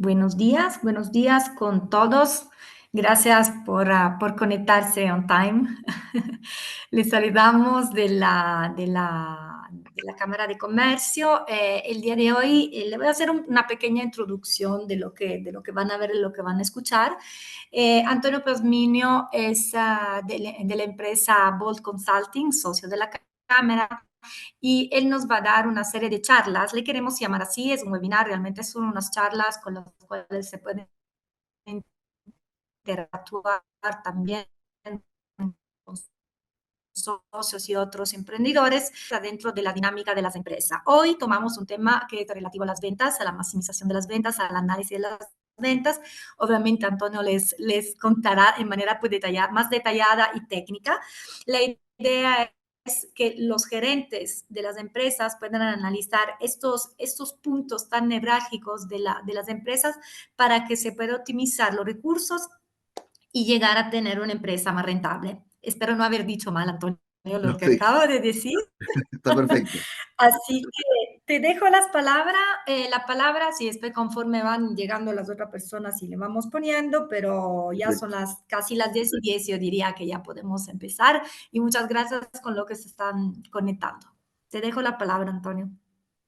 Buenos días con todos. Gracias por conectarse on time. Les saludamos de la Cámara de Comercio. El día de hoy le voy a hacer una pequeña introducción de lo que van a ver y lo que van a escuchar. Antonio Plasminio es de la empresa Bold Consulting, socio de la Cámara, y él nos va a dar una serie de charlas. Le queremos llamar así, es un webinar, realmente son unas charlas con las cuales se pueden interactuar también con socios y otros emprendedores dentro de la dinámica de las empresas. Hoy tomamos un tema que es relativo a las ventas, a la maximización de las ventas, al análisis de las ventas. Obviamente Antonio les contará en manera pues más detallada y técnica. La idea es que los gerentes de las empresas puedan analizar estos puntos tan nevrálgicos de las empresas para que se pueda optimizar los recursos y llegar a tener una empresa más rentable. Espero no haber dicho mal, Antonio, No, lo que sí, acabo de decir. está perfecto. Así que te dejo la palabra, si después conforme van llegando las otras personas y le vamos poniendo, pero ya son Perfecto. casi las 10:10, yo diría que ya podemos empezar. Y muchas gracias con lo que se están conectando. Te dejo la palabra, Antonio.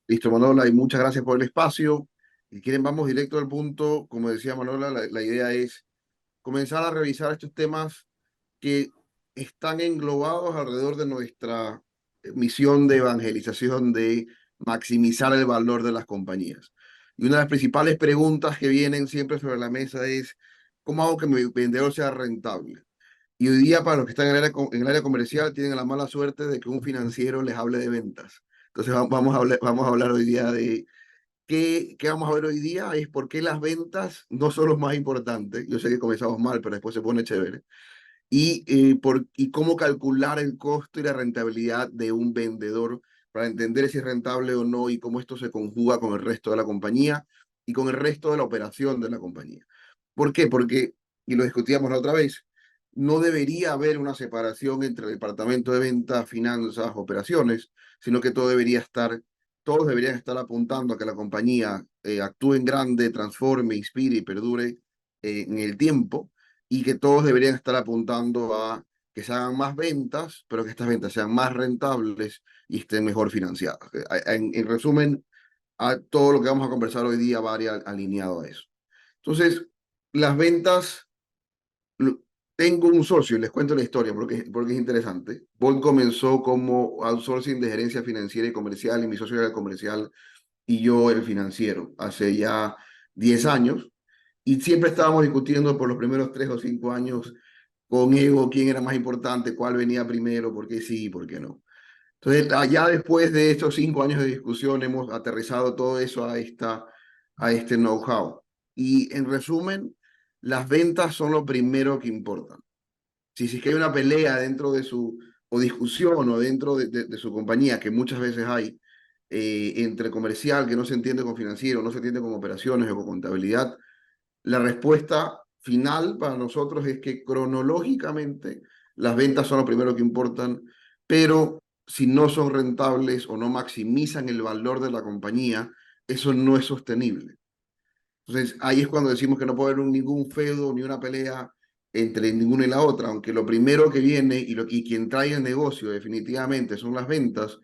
Listo, Manola, y muchas gracias por el espacio. Si quieren, vamos directo al punto. Como decía Manola, la idea es comenzar a revisar estos temas que están englobados alrededor de nuestra misión de evangelización, de maximizar el valor de las compañías. Y una de las principales preguntas que vienen siempre sobre la mesa es, ¿cómo hago que mi vendedor sea rentable? Y hoy día, para los que están en el área comercial, tienen la mala suerte de que un financiero les hable de ventas. Entonces, vamos a hablar hoy día de qué vamos a ver hoy día, es por qué las ventas no son lo más importantes. Yo sé que comenzamos mal, pero después se pone chévere. Y cómo calcular el costo y la rentabilidad de un vendedor para entender si es rentable o no y cómo esto se conjuga con el resto de la compañía y con el resto de la operación de la compañía. ¿Por qué? Porque, y lo discutíamos la otra vez, no debería haber una separación entre el departamento de ventas, finanzas, operaciones, sino que todos deberían estar apuntando a que la compañía actúe en grande, transforme, inspire y perdure en el tiempo, y que todos deberían estar apuntando a que se hagan más ventas, pero que estas ventas sean más rentables y estén mejor financiadas. En resumen, a todo lo que vamos a conversar hoy día va alineado a eso. Entonces, las ventas, tengo un socio, y les cuento la historia porque es interesante. Bolt comenzó como outsourcing de gerencia financiera y comercial, y mi socio era el comercial y yo el financiero, hace ya 10 años. Y siempre estábamos discutiendo por los primeros 3 o 5 años con ego quién era más importante, cuál venía primero, por qué sí, por qué no. Entonces, ya después de estos 5 años de discusión, hemos aterrizado todo eso a este know-how. Y en resumen, las ventas son lo primero que importa. Si es que hay una pelea dentro de o discusión o dentro de su compañía, que muchas veces hay, entre comercial, que no se entiende con financiero, no se entiende con operaciones o con contabilidad, la respuesta final para nosotros es que cronológicamente las ventas son lo primero que importan, pero si no son rentables o no maximizan el valor de la compañía, eso no es sostenible. Entonces, ahí es cuando decimos que no puede haber ningún feudo ni una pelea entre ninguna y la otra, aunque lo primero que viene y quien trae el negocio definitivamente son las ventas.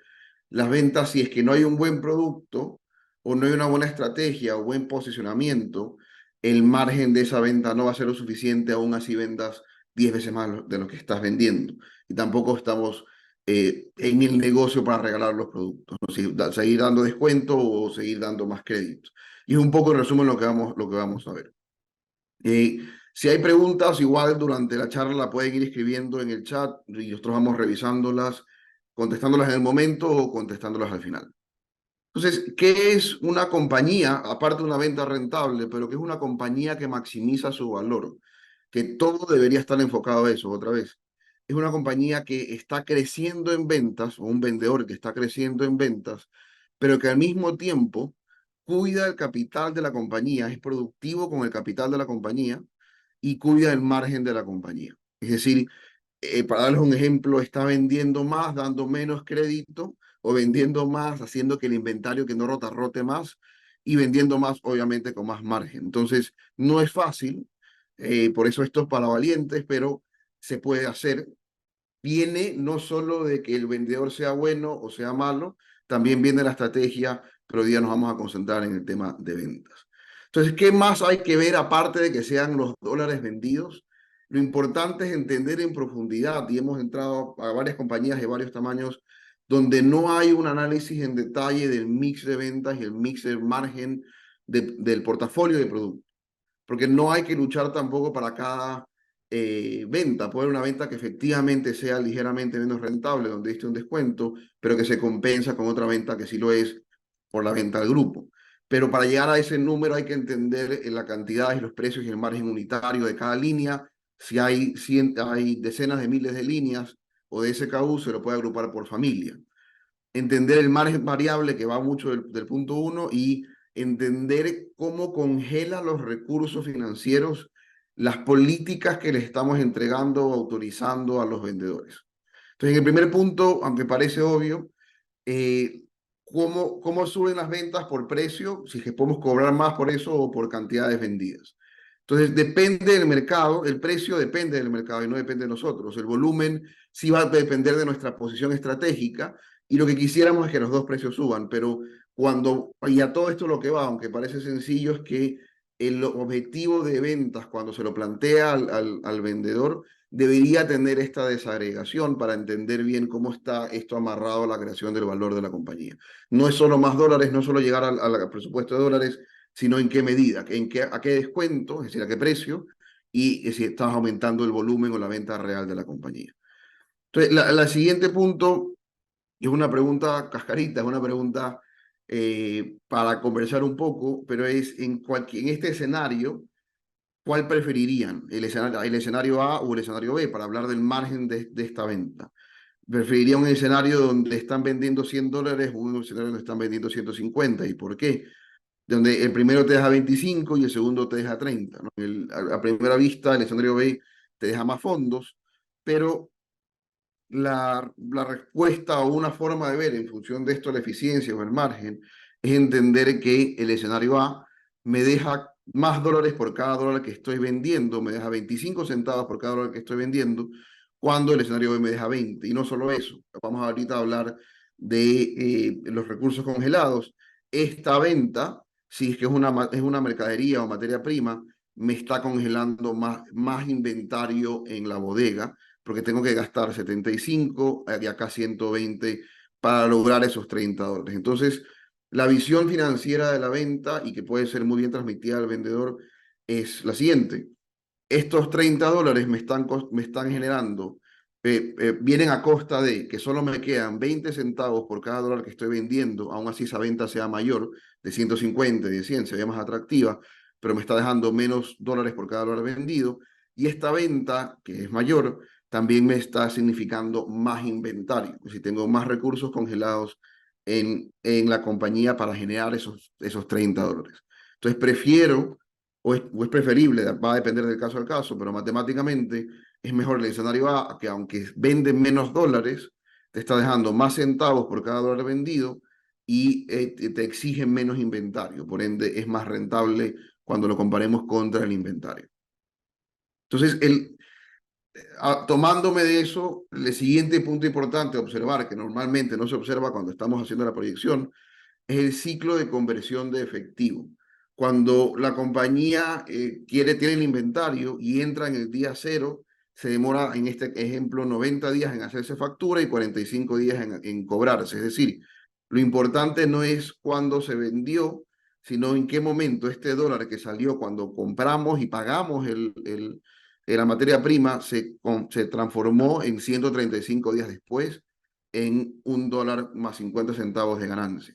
Las ventas, si es que no hay un buen producto o no hay una buena estrategia o buen posicionamiento, el margen de esa venta no va a ser lo suficiente, aún así vendas 10 veces más de lo que estás vendiendo. Y tampoco estamos en el negocio para regalar los productos, ¿no? Seguir dando descuento o seguir dando más crédito. Y es un poco en resumen lo que vamos a ver. Si hay preguntas, igual durante la charla la pueden ir escribiendo en el chat y nosotros vamos revisándolas, contestándolas en el momento o contestándolas al final. Entonces, ¿qué es una compañía, aparte de una venta rentable, pero qué es una compañía que maximiza su valor? Que todo debería estar enfocado a eso, otra vez. Es una compañía que está creciendo en ventas, o un vendedor que está creciendo en ventas, pero que al mismo tiempo cuida el capital de la compañía, es productivo con el capital de la compañía y cuida el margen de la compañía. Es decir, para darles un ejemplo, está vendiendo más, dando menos crédito, o vendiendo más, haciendo que el inventario que no rota rote más, y vendiendo más, obviamente, con más margen. Entonces, no es fácil, por eso esto es para valientes, pero se puede hacer. Viene no solo de que el vendedor sea bueno o sea malo, también viene la estrategia, pero hoy día nos vamos a concentrar en el tema de ventas. Entonces, ¿qué más hay que ver aparte de que sean los dólares vendidos? Lo importante es entender en profundidad, y hemos entrado a varias compañías de varios tamaños, donde no hay un análisis en detalle del mix de ventas y el mix de margen del portafolio de productos, porque no hay que luchar tampoco para cada venta. Puede haber una venta que efectivamente sea ligeramente menos rentable, donde existe un descuento, pero que se compensa con otra venta que sí lo es por la venta al grupo. Pero para llegar a ese número hay que entender la cantidad y los precios y el margen unitario de cada línea. Si hay, hay decenas de miles de líneas o de SKU, se lo puede agrupar por familia. Entender el margen variable que va mucho del punto uno y entender cómo congela los recursos financieros las políticas que le estamos entregando o autorizando a los vendedores. Entonces, en el primer punto, aunque parece obvio, eh, ¿cómo suben las ventas por precio? Si es que podemos cobrar más por eso o por cantidades vendidas. Entonces, depende del mercado, el precio depende del mercado y no depende de nosotros. El volumen sí va a depender de nuestra posición estratégica y lo que quisiéramos es que los dos precios suban, pero y a todo esto lo que va, aunque parece sencillo, es que el objetivo de ventas, cuando se lo plantea al vendedor, debería tener esta desagregación para entender bien cómo está esto amarrado a la creación del valor de la compañía. No es solo más dólares, no solo llegar al presupuesto de dólares, sino en qué medida, a qué descuento, es decir, a qué precio, y si estás aumentando el volumen o la venta real de la compañía. Entonces, la siguiente punto es una pregunta cascarita, es una pregunta para conversar un poco, pero es en este escenario, ¿cuál preferirían? El escenario A o el escenario B para hablar del margen de esta venta? ¿Preferiría un escenario donde están vendiendo $100 o un escenario donde están vendiendo 150? ¿Y por qué? Donde el primero te deja 25 y el segundo te deja 30, ¿no? A primera vista, el escenario B te deja más fondos, pero la respuesta o una forma de ver en función de esto, la eficiencia o el margen, es entender que el escenario A me deja más dólares por cada dólar que estoy vendiendo, me deja 25 centavos por cada dólar que estoy vendiendo, cuando el escenario B me deja 20. Y no solo eso, vamos ahorita a hablar de los recursos congelados. Esta venta, si es que es una mercadería o materia prima, me está congelando más inventario en la bodega porque tengo que gastar 75 y acá 120 para lograr esos $30. Entonces, la visión financiera de la venta y que puede ser muy bien transmitida al vendedor es la siguiente. Estos $30 me están generando, vienen a costa de que solo me quedan 20 centavos por cada dólar que estoy vendiendo, aún así esa venta sea mayor, de 150, de 100, se ve más atractiva, pero me está dejando menos dólares por cada dólar vendido. Y esta venta, que es mayor, también me está significando más inventario, si tengo más recursos congelados en la compañía para generar esos $30. Entonces prefiero o es preferible, va a depender del caso al caso, pero matemáticamente es mejor el escenario A, que aunque venden menos dólares, te está dejando más centavos por cada dólar vendido y te exigen menos inventario, por ende es más rentable cuando lo comparemos contra el inventario. Entonces, tomándome de eso, el siguiente punto importante a observar, que normalmente no se observa cuando estamos haciendo la proyección, es el ciclo de conversión de efectivo. Cuando la compañía tiene el inventario y entra en el día cero, se demora, en este ejemplo, 90 días en hacerse factura y 45 días en cobrarse. Es decir, lo importante no es cuándo se vendió, sino en qué momento este dólar que salió cuando compramos y pagamos la materia prima se transformó en 135 días después en $1 más 50 centavos de ganancia.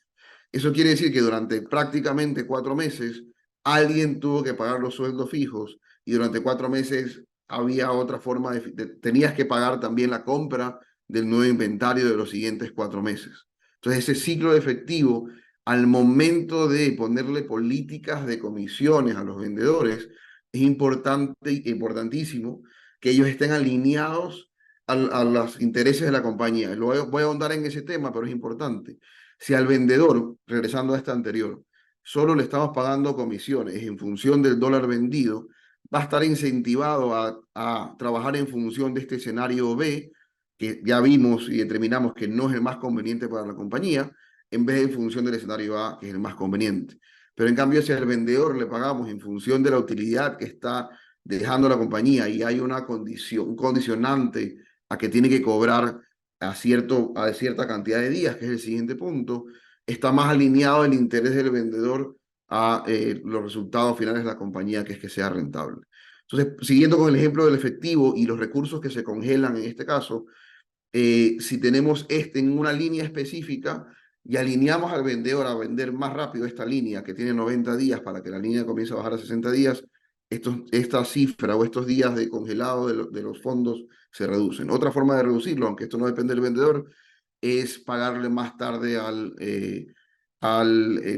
Eso quiere decir que durante prácticamente 4 meses alguien tuvo que pagar los sueldos fijos y durante 4 meses había otra forma tenías que pagar también la compra del nuevo inventario de los siguientes 4 meses. Entonces ese ciclo de efectivo, al momento de ponerle políticas de comisiones a los vendedores, es importantísimo que ellos estén alineados a los intereses de la compañía. Voy a ahondar en ese tema, pero es importante. Si al vendedor, regresando a esta anterior, solo le estamos pagando comisiones en función del dólar vendido, va a estar incentivado a trabajar en función de este escenario B, que ya vimos y determinamos que no es el más conveniente para la compañía, en vez de en función del escenario A, que es el más conveniente. Pero en cambio, si al vendedor le pagamos en función de la utilidad que está dejando la compañía y hay una condición, un condicionante a que tiene que cobrar a cierta cantidad de días, que es el siguiente punto, está más alineado el interés del vendedor a los resultados finales de la compañía, que es que sea rentable. Entonces, siguiendo con el ejemplo del efectivo y los recursos que se congelan en este caso, si tenemos este en una línea específica y alineamos al vendedor a vender más rápido esta línea que tiene 90 días para que la línea comience a bajar a 60 días, esta cifra o estos días de congelado de los fondos se reducen. Otra forma de reducirlo, aunque esto no depende del vendedor, es pagarle más tarde al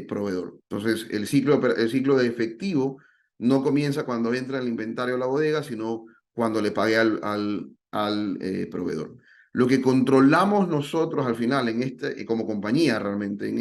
proveedor. Entonces, el ciclo de efectivo no comienza cuando entra el inventario a la bodega, sino cuando le pague al proveedor. Lo que controlamos nosotros al final, como compañía realmente, en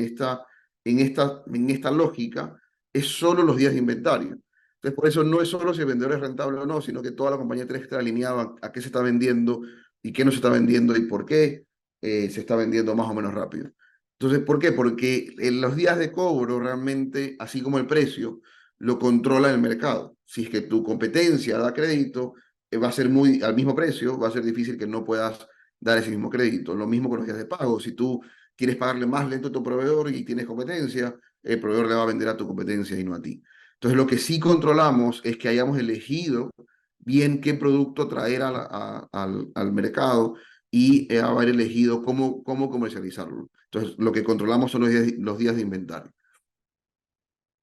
esta lógica, es solo los días de inventario. Entonces, por eso no es solo si el vendedor es rentable o no, sino que toda la compañía tiene que estar alineada a qué se está vendiendo y qué no se está vendiendo y por qué se está vendiendo más o menos rápido. Entonces, ¿por qué? Porque en los días de cobro realmente, así como el precio, lo controla el mercado. Si es que tu competencia da crédito, va a ser muy al mismo precio, va a ser difícil que no puedas dar ese mismo crédito. Lo mismo con los días de pago. Si tú quieres pagarle más lento a tu proveedor y tienes competencia, el proveedor le va a vender a tu competencia y no a ti. Entonces, lo que sí controlamos es que hayamos elegido bien qué producto traer al mercado y haber elegido cómo comercializarlo. Entonces, lo que controlamos son los días de inventario.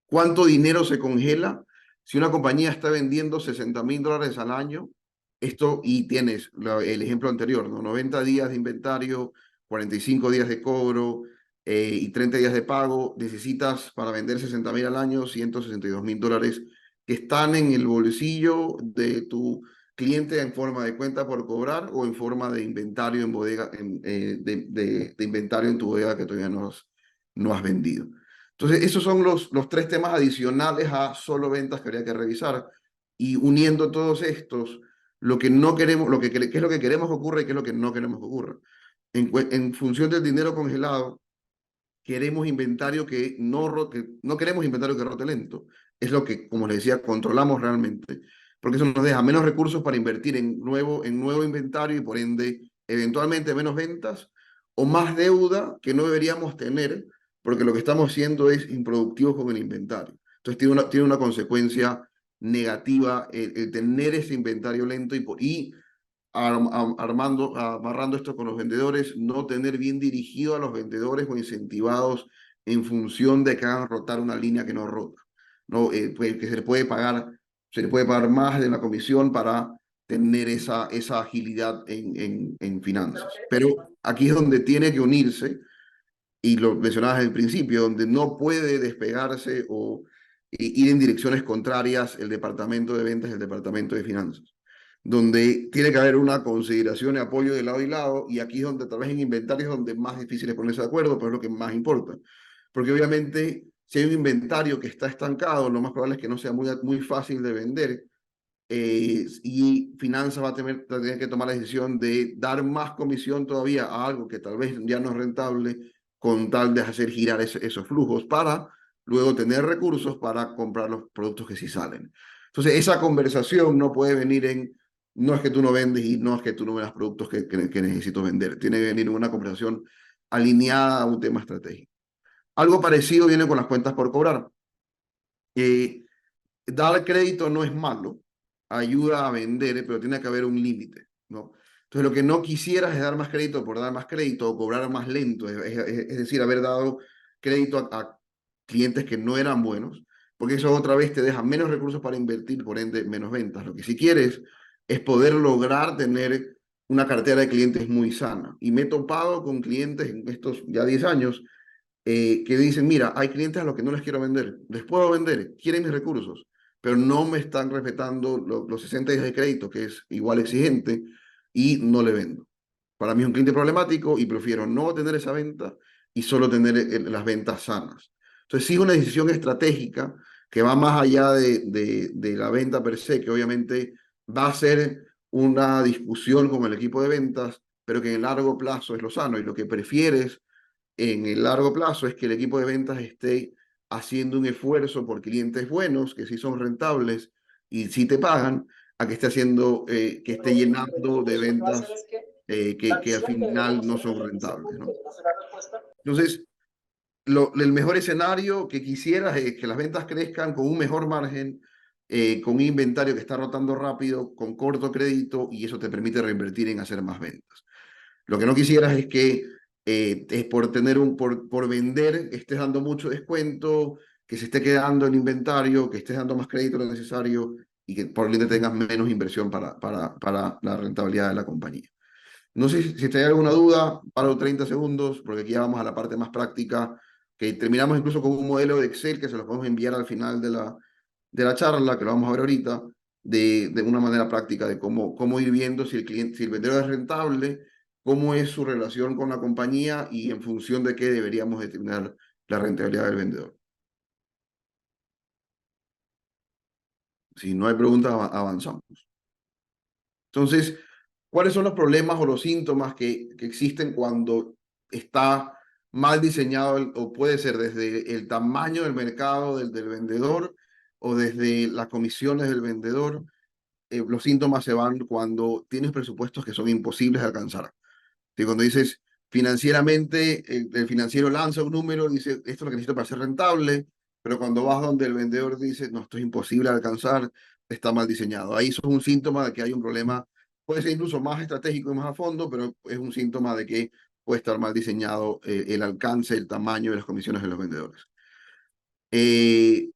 ¿Cuánto dinero se congela? Si una compañía está vendiendo $60,000 al año, y tienes el ejemplo anterior, ¿no? 90 días de inventario, 45 días de cobro y 30 días de pago, necesitas para vender 60,000 al año, $162,000 que están en el bolsillo de tu cliente en forma de cuenta por cobrar o en forma de inventario en bodega, de inventario en tu bodega que todavía no has vendido. Entonces, esos son los tres temas adicionales a solo ventas que habría que revisar. Y uniendo todos estos, lo que no queremos, qué es lo que queremos que ocurra y qué es lo que no queremos que ocurra. En función del dinero congelado, queremos inventario que no queremos inventario que rote lento. Es lo que, como les decía, controlamos realmente, porque eso nos deja menos recursos para invertir en nuevo inventario y por ende, eventualmente menos ventas o más deuda que no deberíamos tener, porque lo que estamos haciendo es improductivos con el inventario. Entonces tiene una consecuencia negativa el tener ese inventario lento y amarrando esto con los vendedores, no tener bien dirigido a los vendedores o incentivados en función de que hagan rotar una línea que no rota, ¿no? Que se le puede pagar más de la comisión para tener esa agilidad en finanzas. Pero aquí es donde tiene que unirse, y lo mencionabas al principio, donde no puede despegarse o ir en direcciones contrarias el departamento de ventas y el departamento de finanzas, donde tiene que haber una consideración y apoyo de lado y lado, y aquí es donde tal vez en inventario es donde más difícil es ponerse de acuerdo, pero es lo que más importa. Porque obviamente si hay un inventario que está estancado, lo más probable es que no sea muy fácil de vender, y finanzas va a tener que tomar la decisión de dar más comisión todavía a algo que tal vez ya no es rentable, con tal de hacer girar esos flujos para luego tener recursos para comprar los productos que sí salen. Entonces, esa conversación no puede venir no es que tú no vendes y no es que tú no vendas productos que necesito vender. Tiene que venir una conversación alineada a un tema estratégico. Algo parecido viene con las cuentas por cobrar. Eh, Dar crédito no es malo, ayuda a vender, pero tiene que haber un límite, ¿no? Entonces, lo que no quisieras es dar más crédito por dar más crédito o cobrar más lento, es decir, haber dado crédito a clientes que no eran buenos, porque eso otra vez te deja menos recursos para invertir, por ende, menos ventas. Lo que si quieres es poder lograr tener una cartera de clientes muy sana. Y me he topado con clientes en estos ya 10 años que dicen, mira, hay clientes a los que no les quiero vender, les puedo vender, quieren mis recursos, pero no me están respetando los 60 días de crédito, que es igual exigente, y no le vendo. Para mí es un cliente problemático y prefiero no tener esa venta y solo tener las ventas sanas. Entonces sí es una decisión estratégica que va más allá de la venta per se, que obviamente va a ser una discusión con el equipo de ventas, pero que en el largo plazo es lo sano. Y lo que prefieres en el largo plazo es que el equipo de ventas esté haciendo un esfuerzo por clientes buenos, que sí son rentables y sí te pagan, a que esté haciendo, que esté llenando de ventas que al final no son rentables, ¿no? Entonces, el mejor escenario que quisieras es que las ventas crezcan con un mejor margen, con un inventario que está rotando rápido, con corto crédito, y eso te permite reinvertir en hacer más ventas. Lo que no quisieras es que es por vender, estés dando mucho descuento, que se esté quedando en inventario, que estés dando más crédito de lo necesario y que por ende tengas menos inversión para la rentabilidad de la compañía. No sé si te hay alguna duda, paro 30 segundos, porque aquí ya vamos a la parte más práctica, que terminamos incluso con un modelo de Excel que se los podemos enviar al final de la charla, que lo vamos a ver ahorita, de una manera práctica de cómo ir viendo si el cliente, si el vendedor es rentable, cómo es su relación con la compañía y en función de qué deberíamos determinar la rentabilidad del vendedor. Si no hay preguntas, avanzamos. Entonces, ¿cuáles son los problemas o los síntomas que existen cuando está mal diseñado o puede ser desde el tamaño del mercado del vendedor o desde las comisiones del vendedor? Los síntomas se van cuando tienes presupuestos que son imposibles de alcanzar. Y cuando dices financieramente, el financiero lanza un número, dice, esto es lo que necesito para ser rentable, pero cuando vas donde el vendedor dice, no, esto es imposible de alcanzar, está mal diseñado. Ahí eso es un síntoma de que hay un problema, puede ser incluso más estratégico y más a fondo, pero es un síntoma de que puede estar mal diseñado el alcance, el tamaño de las comisiones de los vendedores. Eh,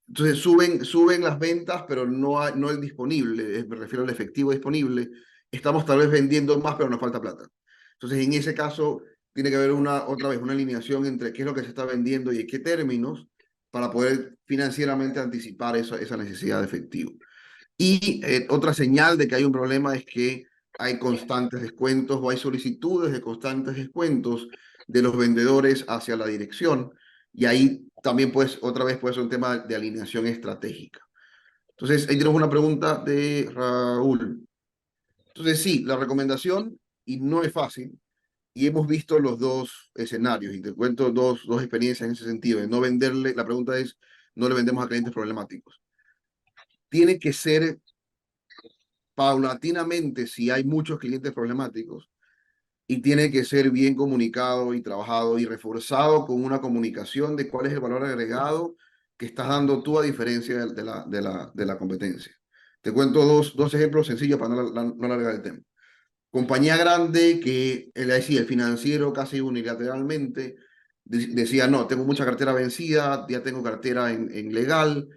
entonces suben las ventas, pero no el disponible, me refiero al efectivo disponible. Estamos tal vez vendiendo más, pero nos falta plata. Entonces, en ese caso, tiene que haber otra vez una alineación entre qué es lo que se está vendiendo y en qué términos para poder financieramente anticipar esa necesidad de efectivo. Y otra señal de que hay un problema es que hay constantes descuentos o hay solicitudes de constantes descuentos de los vendedores hacia la dirección. Y ahí también, pues, otra vez puede ser un tema de alineación estratégica. Entonces, ahí tenemos una pregunta de Raúl. Entonces, sí, la recomendación, y no es fácil, y hemos visto los dos escenarios, y te cuento dos experiencias en ese sentido, de no venderle, la pregunta es, no le vendemos a clientes problemáticos. Tiene que ser paulatinamente si hay muchos clientes problemáticos y tiene que ser bien comunicado y trabajado y reforzado con una comunicación de cuál es el valor agregado que estás dando tú a diferencia de la competencia. Te cuento dos ejemplos sencillos para no alargar el tema. Compañía grande que el financiero casi unilateralmente decía, no, tengo mucha cartera vencida, ya tengo cartera en legal,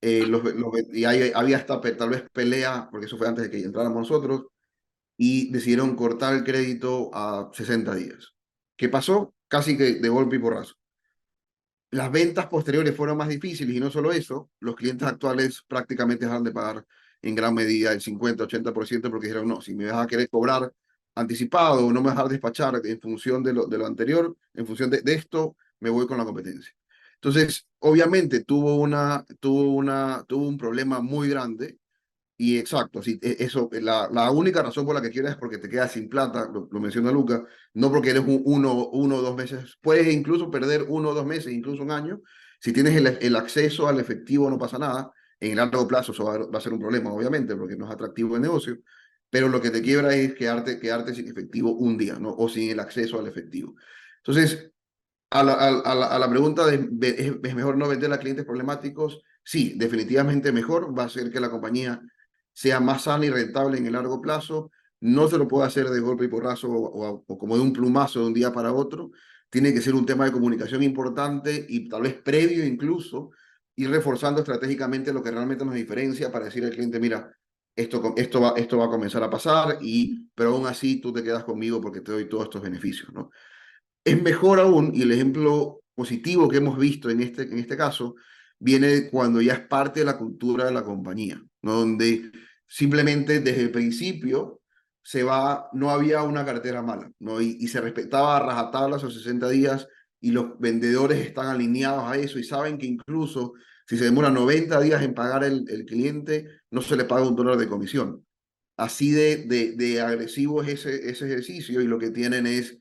y había hasta tal vez pelea, porque eso fue antes de que entráramos nosotros, y decidieron cortar el crédito a 60 días. ¿Qué pasó? Casi que de golpe y porrazo. Las ventas posteriores fueron más difíciles y no solo eso, los clientes actuales prácticamente dejaron de pagar en gran medida el 50-80% porque dijeron, no, si me vas a querer cobrar anticipado o no me vas a dejar despachar en función de lo anterior, en función de esto, me voy con la competencia. Entonces, obviamente tuvo un problema muy grande y exacto, sí, eso, la única razón por la que quieres es porque te quedas sin plata, lo menciona Luca, no porque eres uno o 2 meses, puedes incluso perder 1 o 2 meses, incluso un año, si tienes el acceso al efectivo no pasa nada, en el largo plazo eso va a ser un problema, obviamente, porque no es atractivo el negocio, pero lo que te quiebra es quedarte sin efectivo un día, ¿no? O sin el acceso al efectivo. Entonces, a la pregunta ¿es mejor no vender a clientes problemáticos? Sí, definitivamente mejor. Va a hacer que la compañía sea más sana y rentable en el largo plazo. No se lo puede hacer de golpe y porrazo o como de un plumazo de un día para otro. Tiene que ser un tema de comunicación importante y tal vez previo incluso, ir reforzando estratégicamente lo que realmente nos diferencia para decir al cliente, mira, esto va a comenzar a pasar, pero aún así tú te quedas conmigo porque te doy todos estos beneficios, ¿no? Es mejor aún, y el ejemplo positivo que hemos visto en este caso, viene cuando ya es parte de la cultura de la compañía, ¿no? Donde simplemente desde el principio no había una cartera mala, ¿no? Y se respetaba a rajatabla esos 60 días y los vendedores están alineados a eso y saben que incluso si se demora 90 días en pagar el cliente, no se le paga $1 de comisión. Así de agresivo es ese ejercicio y lo que tienen es,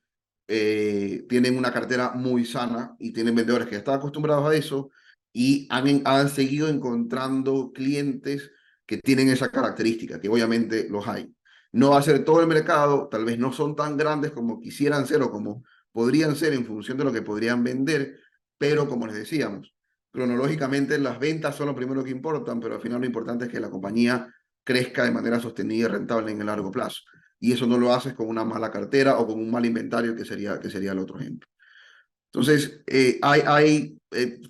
tienen una cartera muy sana y tienen vendedores que están acostumbrados a eso y han seguido encontrando clientes que tienen esa característica, que obviamente los hay. No va a ser todo el mercado, tal vez no son tan grandes como quisieran ser o como podrían ser en función de lo que podrían vender, pero como les decíamos, cronológicamente las ventas son lo primero que importan, pero al final lo importante es que la compañía crezca de manera sostenida y rentable en el largo plazo. Y eso no lo haces con una mala cartera o con un mal inventario, que sería el otro ejemplo. Entonces,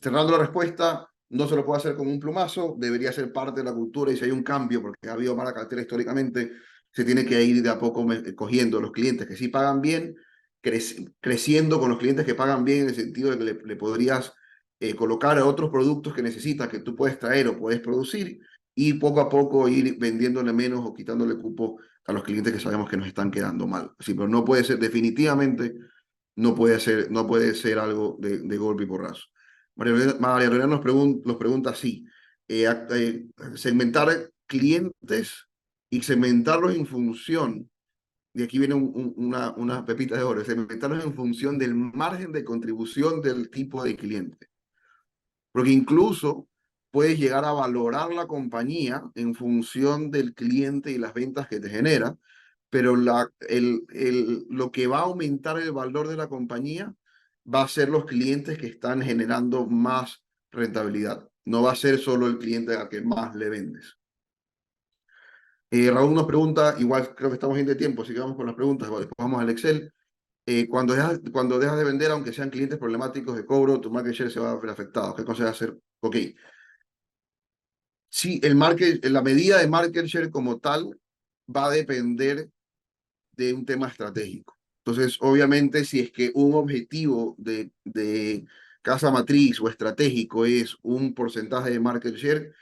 cerrando la respuesta, no se lo puede hacer con un plumazo, debería ser parte de la cultura y si hay un cambio, porque ha habido mala cartera históricamente, se tiene que ir de a poco cogiendo los clientes que sí pagan bien, creciendo con los clientes que pagan bien en el sentido de que le podrías colocar otros productos que necesitas, que tú puedes traer o puedes producir y poco a poco ir vendiéndole menos o quitándole cupo a los clientes que sabemos que nos están quedando mal. Sí, pero no puede ser definitivamente no puede ser algo de golpe y porrazo. María Lorena nos pregunta así, segmentar clientes y segmentarlos en función, y aquí viene una pepita de oro, segmentarlos en función del margen de contribución del tipo de cliente. Porque incluso puedes llegar a valorar la compañía en función del cliente y las ventas que te genera, pero lo que va a aumentar el valor de la compañía va a ser los clientes que están generando más rentabilidad. No va a ser solo el cliente al que más le vendes. Raúl nos pregunta, igual creo que estamos bien de tiempo, así que vamos con las preguntas, después vamos al Excel. Cuando dejas de vender, aunque sean clientes problemáticos de cobro, tu market share se va a ver afectado. ¿Qué consejas hacer? Ok, sí, la medida de market share como tal va a depender de un tema estratégico. Entonces, obviamente, si es que un objetivo de casa matriz o estratégico es un porcentaje de market share,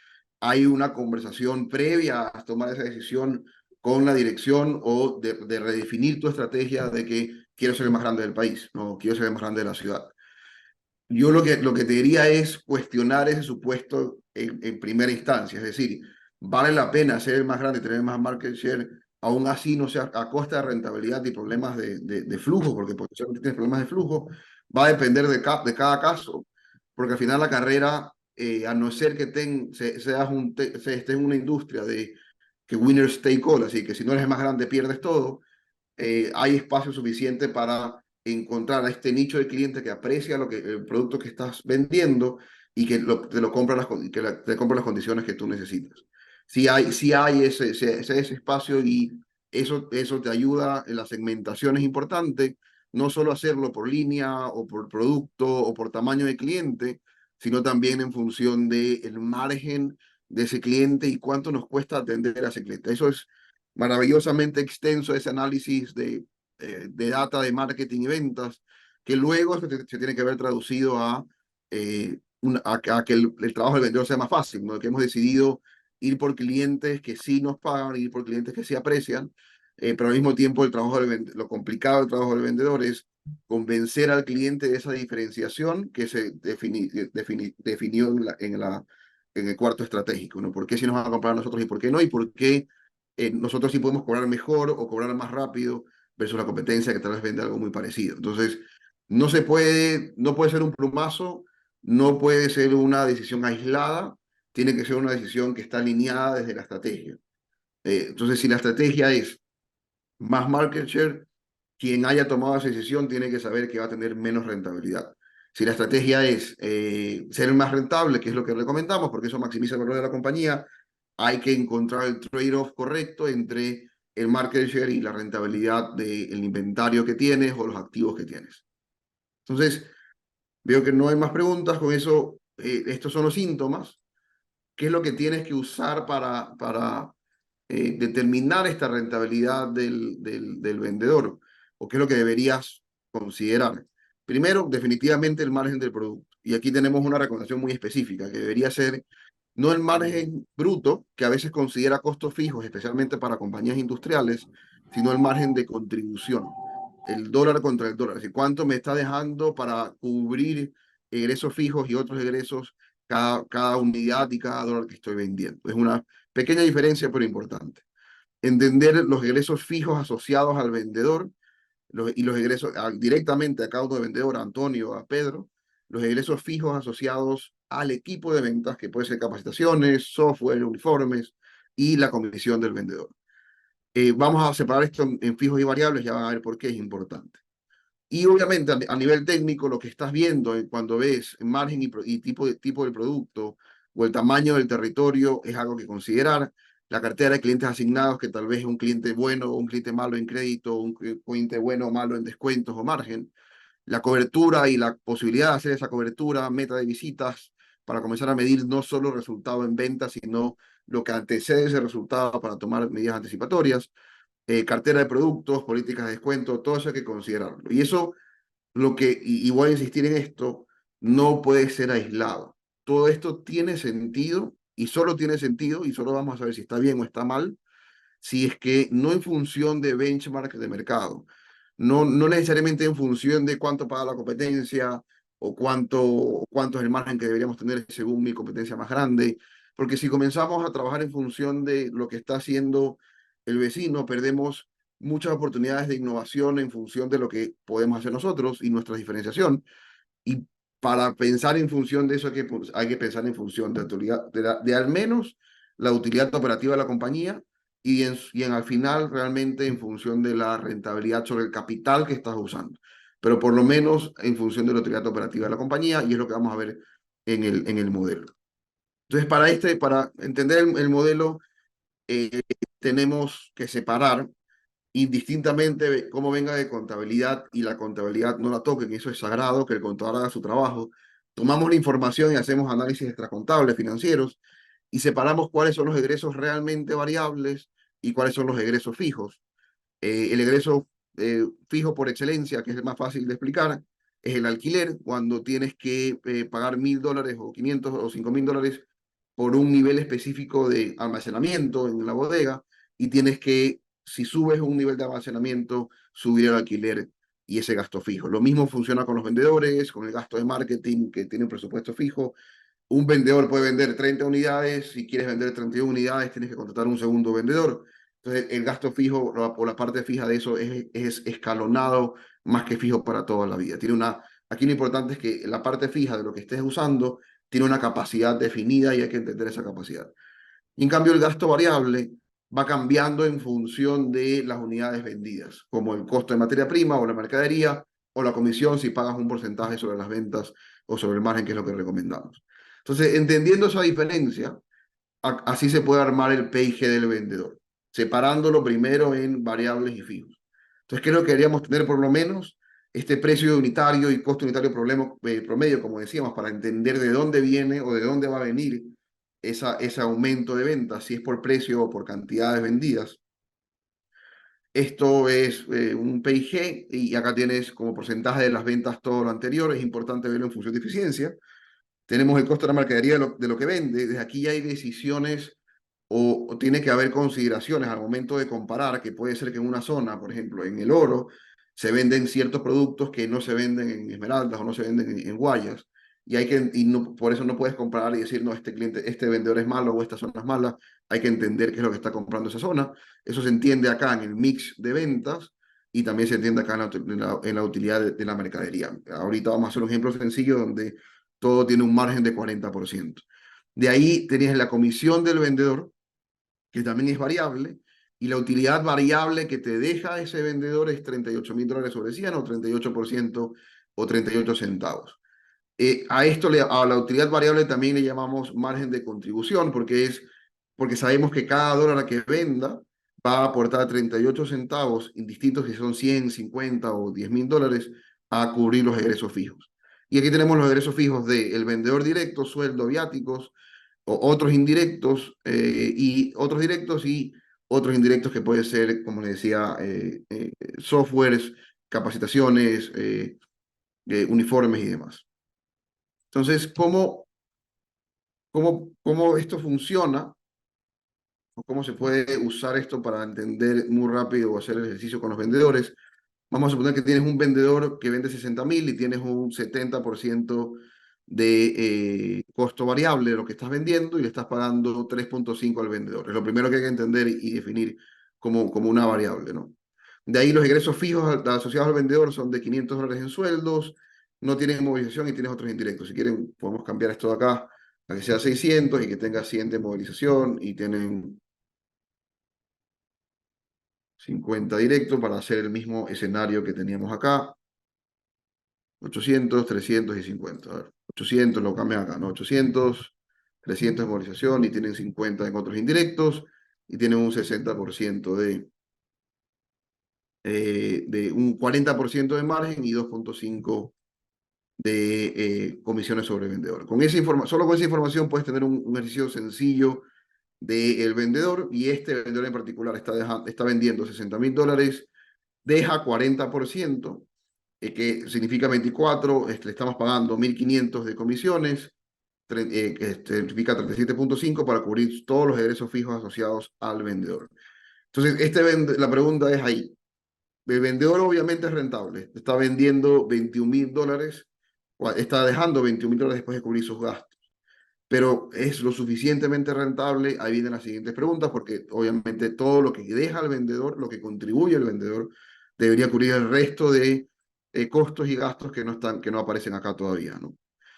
hay una conversación previa a tomar esa decisión con la dirección o de redefinir tu estrategia de que quiero ser el más grande del país, no quiero ser el más grande de la ciudad. Yo lo que te diría es cuestionar ese supuesto en primera instancia, es decir, ¿vale la pena ser el más grande, tener más market share, aún así no sea a costa de rentabilidad y problemas de flujo, porque potencialmente tienes problemas de flujo? Va a depender de cada caso, porque al final la carrera, a no ser que estés en una industria de que winners take all, así que si no eres el más grande pierdes todo, hay espacio suficiente para encontrar a este nicho de cliente que aprecia el producto que estás vendiendo y que te lo compra te compra las condiciones que tú necesitas. Si hay ese espacio y eso te ayuda en la segmentación es importante, no solo hacerlo por línea o por producto o por tamaño de cliente, sino también en función del margen de ese cliente y cuánto nos cuesta atender a ese cliente. Eso es maravillosamente extenso ese análisis de data de marketing y ventas, que luego se tiene que ver traducido a que el trabajo del vendedor sea más fácil, ¿no? Que hemos decidido ir por clientes que sí nos pagan, ir por clientes que sí aprecian, pero al mismo tiempo lo complicado del trabajo del vendedor es convencer al cliente de esa diferenciación que se definió en el cuarto estratégico, ¿no? ¿Por qué si nos van a comprar a nosotros y por qué no? ¿Y por qué nosotros sí podemos cobrar mejor o cobrar más rápido versus la competencia que tal vez vende algo muy parecido? Entonces, no puede ser un plumazo, no puede ser una decisión aislada, tiene que ser una decisión que está alineada desde la estrategia. Entonces, si la estrategia es más market share, quien haya tomado esa decisión tiene que saber que va a tener menos rentabilidad. Si la estrategia es ser más rentable, que es lo que recomendamos, porque eso maximiza el valor de la compañía, hay que encontrar el trade-off correcto entre el market share y la rentabilidad del inventario que tienes o los activos que tienes. Entonces, veo que no hay más preguntas. Con eso, estos son los síntomas. ¿Qué es lo que tienes que usar para determinar esta rentabilidad del vendedor? ¿O qué es lo que deberías considerar? Primero, definitivamente el margen del producto. Y aquí tenemos una recomendación muy específica, que debería ser no el margen bruto, que a veces considera costos fijos, especialmente para compañías industriales, sino el margen de contribución. el dólar contra el dólar, es decir, cuánto me está dejando para cubrir egresos fijos y otros egresos cada unidad y cada dólar que estoy vendiendo. Es una pequeña diferencia, pero importante. Entender los egresos fijos asociados al vendedor y los egresos directamente a cada uno de vendedor, a Antonio, a Pedro, los egresos fijos asociados al equipo de ventas, que puede ser capacitaciones, software, uniformes y la comisión del vendedor. Vamos a separar esto en fijos y variables, ya van a ver por qué es importante. Y obviamente a nivel técnico, lo que estás viendo cuando ves margen y tipo de producto o el tamaño del territorio es algo que considerar. La cartera de clientes asignados, que tal vez es un cliente bueno o un cliente malo en crédito, un cliente bueno o malo en descuentos o margen. La cobertura y la posibilidad de hacer esa cobertura, meta de visitas, para comenzar a medir no solo el resultado en ventas, sino lo que antecede ese resultado para tomar medidas anticipatorias. Cartera de productos, políticas de descuento, todo eso hay que considerarlo. Y eso, y voy a insistir en esto, no puede ser aislado. Todo esto tiene sentido y solo tiene sentido y solo vamos a saber si está bien o está mal, si es que no en función de benchmark de mercado, no necesariamente en función de cuánto paga la competencia o cuánto es el margen que deberíamos tener según mi competencia más grande, porque si comenzamos a trabajar en función de lo que está haciendo el vecino, perdemos muchas oportunidades de innovación en función de lo que podemos hacer nosotros y nuestra diferenciación. Y para pensar en función de eso hay que pensar en función de, utilidad, de al menos la utilidad operativa de la compañía y al final realmente en función de la rentabilidad sobre el capital que estás usando. Pero por lo menos en función de la utilidad operativa de la compañía y es lo que vamos a ver en el modelo. Entonces, para entender el modelo, tenemos que separar indistintamente cómo venga de contabilidad y la contabilidad no la toquen, eso es sagrado, que el contador haga su trabajo. Tomamos la información y hacemos análisis extracontables financieros y separamos cuáles son los egresos realmente variables y cuáles son los egresos fijos. El egreso fijo por excelencia, que es el más fácil de explicar, es el alquiler, cuando tienes que pagar $1,000 o 500 o $5,000 por un nivel específico de almacenamiento en la bodega y tienes que, si subes un nivel de almacenamiento, subir el alquiler y ese gasto fijo. Lo mismo funciona con los vendedores, con el gasto de marketing que tiene un presupuesto fijo. Un vendedor puede vender 30 unidades, si quieres vender 31 unidades tienes que contratar un segundo vendedor. Entonces el gasto fijo o la parte fija de eso es escalonado más que fijo para toda la vida. Aquí lo importante es que la parte fija de lo que estés usando tiene una capacidad definida y hay que entender esa capacidad. Y en cambio el gasto variable va cambiando en función de las unidades vendidas, como el costo de materia prima o la mercadería o la comisión si pagas un porcentaje sobre las ventas o sobre el margen, que es lo que recomendamos. Entonces, entendiendo esa diferencia, así se puede armar el PIG del vendedor, separándolo primero en variables y fijos. Entonces, creo que deberíamos tener por lo menos este precio unitario y costo unitario promedio, como decíamos, para entender de dónde viene o de dónde va a venir ese aumento de ventas, si es por precio o por cantidades vendidas. Esto es un PIG y acá tienes como porcentaje de las ventas todo lo anterior. Es importante verlo en función de eficiencia. Tenemos el costo de la mercadería de lo que vende. Desde aquí ya hay decisiones o tiene que haber consideraciones al momento de comparar, que puede ser que en una zona, por ejemplo, en el oro, se venden ciertos productos que no se venden en esmeraldas o no se venden en guayas. Por eso no puedes comparar y decir, no, este vendedor es malo o esta zona es mala. Hay que entender qué es lo que está comprando esa zona. Eso se entiende acá en el mix de ventas y también se entiende acá en la utilidad de la mercadería. Ahorita vamos a hacer un ejemplo sencillo donde todo tiene un margen de 40%. De ahí tenías la comisión del vendedor, que también es variable, y la utilidad variable que te deja ese vendedor es $38,000 sobre 100 o 38% o 38 centavos. A la utilidad variable también le llamamos margen de contribución, porque sabemos que cada dólar que venda va a aportar 38 centavos, indistintos si son 100, 50 o $10,000, a cubrir los egresos fijos. Y aquí tenemos los egresos fijos del vendedor directo, sueldo, viáticos, o otros indirectos, y otros indirectos que pueden ser, como les decía, softwares, capacitaciones, uniformes y demás. Entonces, ¿cómo esto funciona? ¿O cómo se puede usar esto para entender muy rápido o hacer el ejercicio con los vendedores? Vamos a suponer que tienes un vendedor que vende 60.000 y tienes un 70% de costo variable de lo que estás vendiendo y le estás pagando 3,5 al vendedor. Es lo primero que hay que entender y definir como una variable, ¿no? De ahí los ingresos fijos asociados al vendedor son de $500 en sueldos, no tienen movilización y tienes otros indirectos. Si quieren, podemos cambiar esto de acá a que sea 600 y que tenga 100 de movilización y tienen 50 directos para hacer el mismo escenario que teníamos acá. 800, 300 y 50. A ver, 800 lo cambian acá, ¿no? 800, 300 de movilización y tienen 50 en otros indirectos y tienen un 60% de un 40% de margen y 2,5 de comisiones sobre vendedor. Solo con esa información puedes tener un ejercicio sencillo del vendedor y este vendedor en particular está vendiendo $60.000, deja 40%, que significa 24, le estamos pagando 1.500 de comisiones, significa 37,5 para cubrir todos los egresos fijos asociados al vendedor. Entonces, la pregunta es ahí. El vendedor obviamente es rentable, está vendiendo $21.000, está dejando $21.000 después de cubrir sus gastos, pero es lo suficientemente rentable. Ahí vienen las siguientes preguntas, porque obviamente todo lo que deja el vendedor, lo que contribuye el vendedor, debería cubrir el resto de costos y gastos que no aparecen acá todavía, ¿no?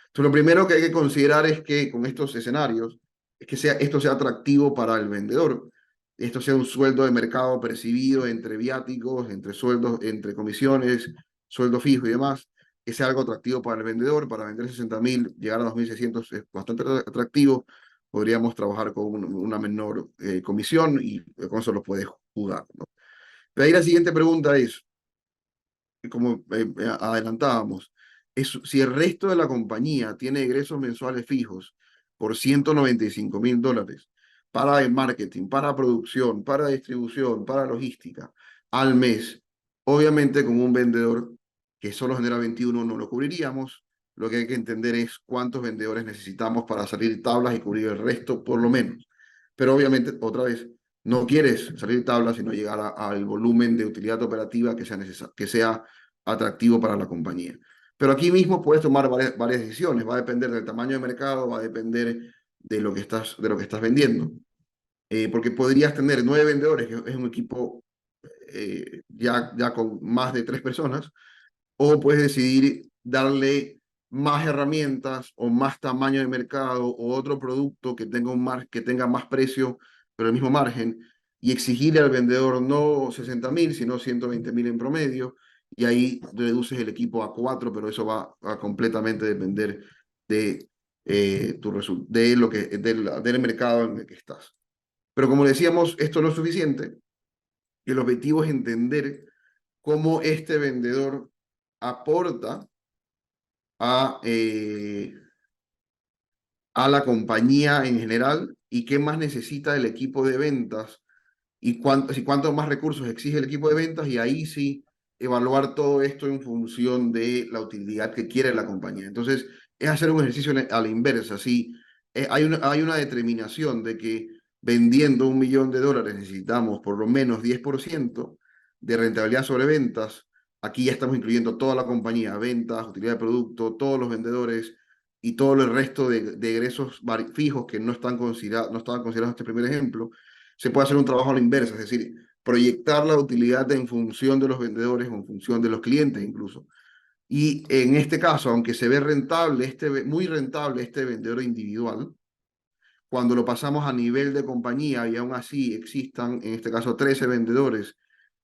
Entonces, lo primero que hay que considerar es que con estos escenarios, es que esto sea atractivo para el vendedor. Esto sea un sueldo de mercado percibido entre viáticos, entre sueldos, entre comisiones, sueldo fijo y demás, que sea algo atractivo para el vendedor. Para vender 60.000, llegar a 2.600 es bastante atractivo. Podríamos trabajar con una menor comisión y con eso lo puedes jugar, ¿no? Pero ahí la siguiente pregunta es, como adelantábamos, es si el resto de la compañía tiene egresos mensuales fijos por $195.000 para el marketing, para producción, para distribución, para logística al mes. Obviamente con un vendedor que solo genera 21 no lo cubriríamos. Lo que hay que entender es cuántos vendedores necesitamos para salir tablas y cubrir el resto por lo menos. Pero obviamente, otra vez, no quieres salir tablas sino llegar al volumen de utilidad operativa que sea atractivo para la compañía. Pero aquí mismo puedes tomar varias decisiones. Va a depender del tamaño de mercado, va a depender de lo que estás vendiendo. Porque podrías tener 9 vendedores, que es un equipo ya con más de 3 personas, o puedes decidir darle más herramientas o más tamaño de mercado o otro producto que que tenga más precio, pero el mismo margen, y exigirle al vendedor no 60.000, sino 120.000 en promedio, y ahí reduces el equipo a 4, pero eso va a completamente depender de, del mercado en el que estás. Pero como decíamos, esto no es suficiente, y el objetivo es entender cómo este vendedor aporta a, eh, a la compañía en general y qué más necesita el equipo de ventas y cuántos más recursos exige el equipo de ventas, y ahí sí evaluar todo esto en función de la utilidad que quiere la compañía. Entonces, es hacer un ejercicio a la inversa. Si hay una determinación de que vendiendo $1.000.000 necesitamos por lo menos 10% de rentabilidad sobre ventas, aquí ya estamos incluyendo toda la compañía, ventas, utilidad de producto, todos los vendedores y todo el resto de egresos fijos que no estaban considerados en este primer ejemplo. Se puede hacer un trabajo a la inversa, es decir, proyectar la utilidad en función de los vendedores o en función de los clientes incluso. Y en este caso, aunque se ve rentable, muy rentable este vendedor individual, cuando lo pasamos a nivel de compañía y aún así existan, en este caso, 13 vendedores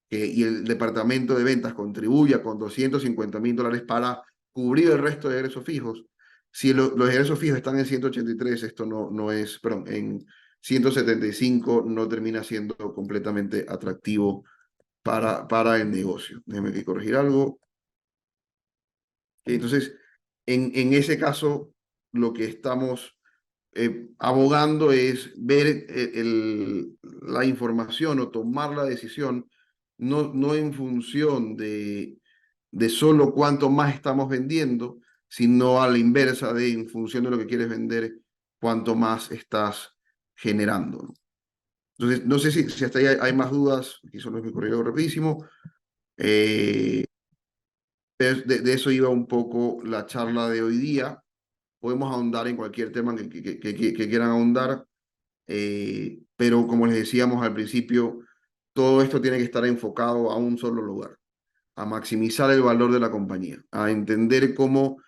y el departamento de ventas contribuya con $250.000 para cubrir el resto de egresos fijos. Si los egresos fijos están en 183, esto no es, perdón, en 175 no termina siendo completamente atractivo para el negocio. Déjeme que corregir algo. Entonces, en ese caso, lo que estamos abogando es ver la información o tomar la decisión no en función de solo cuánto más estamos vendiendo, sino a la inversa en función de lo que quieres vender, cuánto más estás generando, ¿no? Entonces, no sé si hasta ahí hay más dudas, aquí solo me corrió rapidísimo, Eh, de eso iba un poco la charla de hoy día. Podemos ahondar en cualquier tema que quieran ahondar, pero como les decíamos al principio, todo esto tiene que estar enfocado a un solo lugar, a maximizar el valor de la compañía, a entender cómo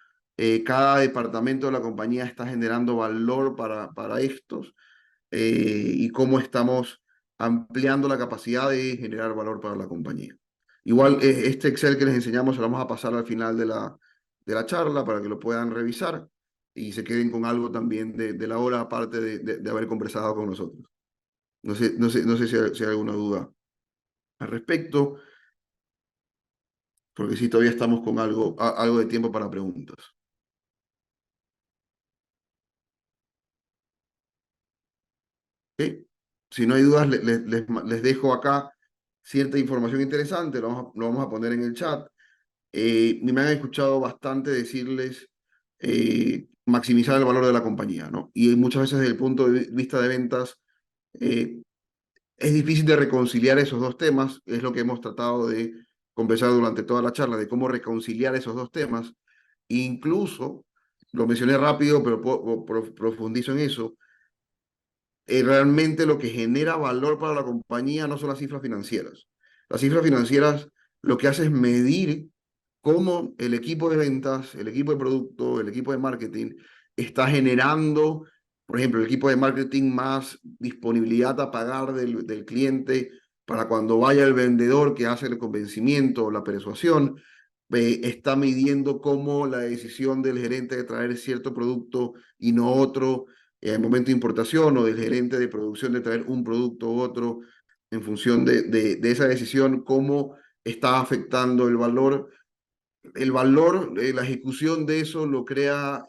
cada departamento de la compañía está generando valor para estos y cómo estamos ampliando la capacidad de generar valor para la compañía. Igual, este Excel que les enseñamos se lo vamos a pasar al final de la charla para que lo puedan revisar y se queden con algo también de la hora, aparte de haber conversado con nosotros. No sé si hay alguna duda al respecto, porque sí, todavía estamos con algo de tiempo para preguntas. ¿Ok? Si no hay dudas, les dejo acá cierta información interesante, lo vamos a poner en el chat. Me han escuchado bastante decirles maximizar el valor de la compañía, ¿no? Y muchas veces desde el punto de vista de ventas eh, es difícil de reconciliar esos dos temas, es lo que hemos tratado de conversar durante toda la charla, de cómo reconciliar esos dos temas. Incluso, lo mencioné rápido, pero profundizo en eso, realmente lo que genera valor para la compañía no son las cifras financieras. Las cifras financieras lo que hace es medir cómo el equipo de ventas, el equipo de producto, el equipo de marketing está generando, por ejemplo, el equipo de marketing más disponibilidad a pagar del cliente para cuando vaya el vendedor que hace el convencimiento o la persuasión, está midiendo cómo la decisión del gerente de traer cierto producto y no otro en el momento de importación o del gerente de producción de traer un producto u otro en función de esa decisión, cómo está afectando el valor, la ejecución de eso lo crea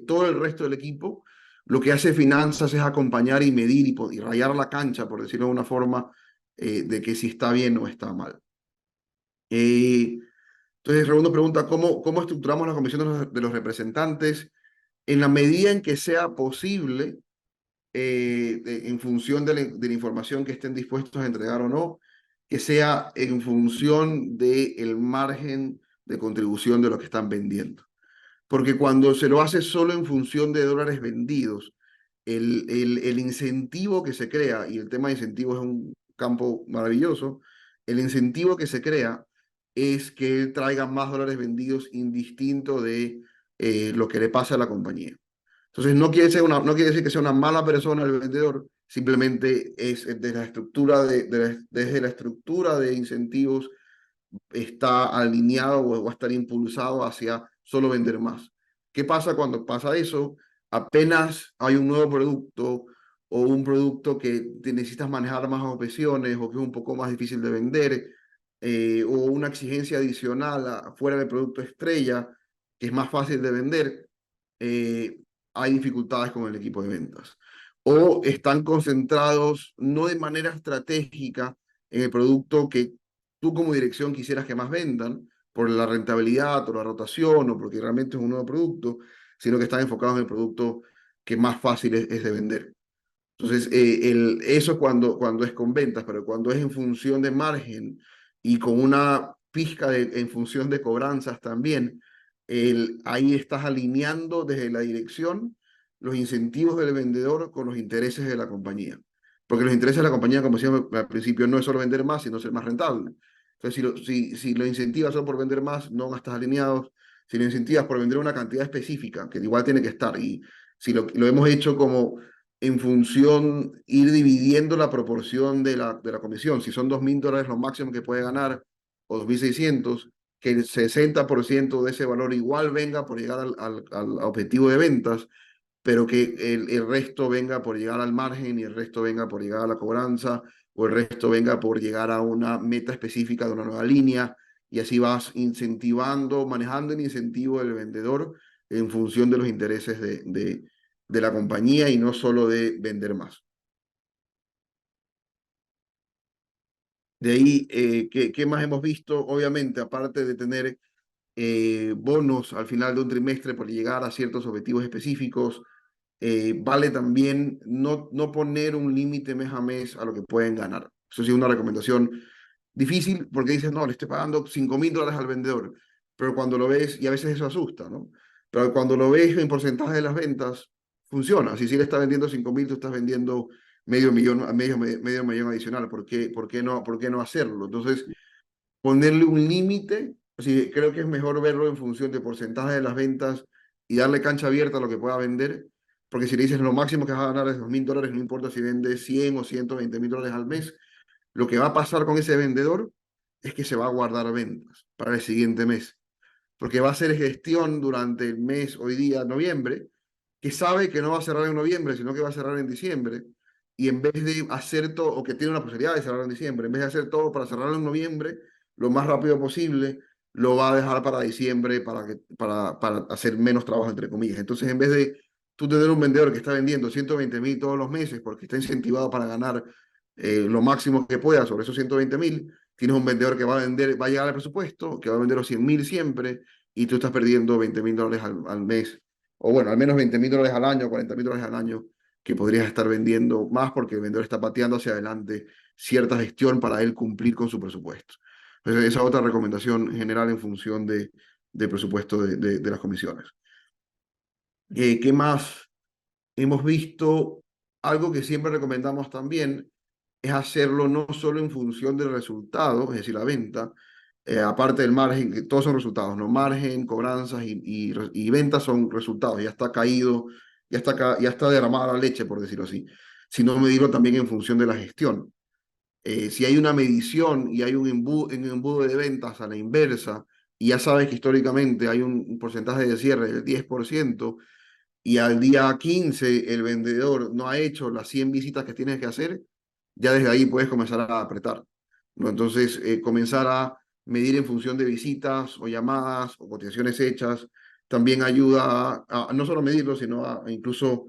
todo el resto del equipo. Lo que hace finanzas es acompañar y medir y rayar la cancha, por decirlo de una forma, de que si está bien o está mal. Entonces, Raimundo pregunta, ¿cómo estructuramos la comisión de los representantes? En la medida en que sea posible, en función de la información que estén dispuestos a entregar o no, que sea en función del margen de contribución de lo que están vendiendo. Porque cuando se lo hace solo en función de dólares vendidos, el incentivo que se crea, y el tema de incentivos es un campo maravilloso, el incentivo que se crea es que él traiga más dólares vendidos indistinto de lo que le pasa a la compañía. Entonces, no quiere decir que sea una mala persona el vendedor, simplemente es de la estructura desde la estructura de incentivos está alineado o va a estar impulsado hacia solo vender más. ¿Qué pasa cuando pasa eso? Apenas hay un nuevo producto o un producto que te necesitas manejar más objeciones o que es un poco más difícil de vender o una exigencia adicional fuera del producto estrella que es más fácil de vender, eh, hay dificultades con el equipo de ventas. O están concentrados no de manera estratégica en el producto que tú como dirección quisieras que más vendan por la rentabilidad o la rotación o porque realmente es un nuevo producto, sino que están enfocados en el producto que más fácil es de vender. Entonces, eso es cuando es con ventas, pero cuando es en función de margen y con una pizca en función de cobranzas también, ahí estás alineando desde la dirección los incentivos del vendedor con los intereses de la compañía. Porque los intereses de la compañía, como decíamos al principio, no es solo vender más, sino ser más rentable. Entonces, si lo incentivas solo por vender más, no estás alineados. Si lo incentivas por vender una cantidad específica, que igual tiene que estar, y si lo hemos hecho como en función, ir dividiendo la proporción de la comisión. Si son $2.000 lo máximo que puede ganar, o 2.600, que el 60% de ese valor igual venga por llegar al objetivo de ventas, pero que el resto venga por llegar al margen y el resto venga por llegar a la cobranza, o el resto venga por llegar a una meta específica de una nueva línea, y así vas incentivando, manejando el incentivo del vendedor en función de los intereses de la compañía y no solo de vender más. De ahí, ¿qué más hemos visto? Obviamente, aparte de tener bonos al final de un trimestre por llegar a ciertos objetivos específicos, vale también no poner un límite mes a mes a lo que pueden ganar. Eso sí, una recomendación difícil porque dices, no, le estoy pagando $5.000 al vendedor, pero cuando lo ves, y a veces eso asusta, ¿no? Pero cuando lo ves en porcentaje de las ventas, funciona. Si le está vendiendo 5.000, tú estás vendiendo medio millón, medio millón adicional. ¿Por qué no hacerlo? Entonces, ponerle un límite, así, creo que es mejor verlo en función de porcentaje de las ventas y darle cancha abierta a lo que pueda vender, porque si le dices lo máximo que vas a ganar es $2.000, no importa si vende 100 o $120.000 al mes, lo que va a pasar con ese vendedor es que se va a guardar ventas para el siguiente mes, porque va a hacer gestión durante el mes, hoy día, noviembre, que sabe que no va a cerrar en noviembre, sino que va a cerrar en diciembre, y en vez de hacer todo, o que tiene una posibilidad de cerrar en diciembre, en vez de hacer todo para cerrarlo en noviembre, lo más rápido posible, lo va a dejar para diciembre para hacer menos trabajo, entre comillas. Entonces, en vez de tú tener un vendedor que está vendiendo 120.000 todos los meses porque está incentivado para ganar lo máximo que pueda sobre esos 120.000, tienes un vendedor que va a vender, va a llegar al presupuesto, que va a vender los 100.000 siempre, y tú estás perdiendo $20.000 al mes, o bueno, al menos $20.000 al año, $40.000 al año, que podrías estar vendiendo más porque el vendedor está pateando hacia adelante cierta gestión para él cumplir con su presupuesto. Entonces, esa es otra recomendación general en función de presupuesto de las comisiones. ¿Qué más hemos visto? Algo que siempre recomendamos también es hacerlo no solo en función del resultado, es decir, la venta, aparte del margen, que todos son resultados, ¿no? Margen, cobranzas y ventas son resultados, ya está caído, ya está derramada la leche, por decirlo así, sino medirlo también en función de la gestión. Si hay una medición y hay un embudo de ventas a la inversa, y ya sabes que históricamente hay un porcentaje de cierre del 10%, y al día 15 el vendedor no ha hecho las 100 visitas que tienes que hacer, ya desde ahí puedes comenzar a apretar, ¿no? Entonces, comenzar a medir en función de visitas o llamadas o cotizaciones hechas también ayuda a no solo medirlo, sino a incluso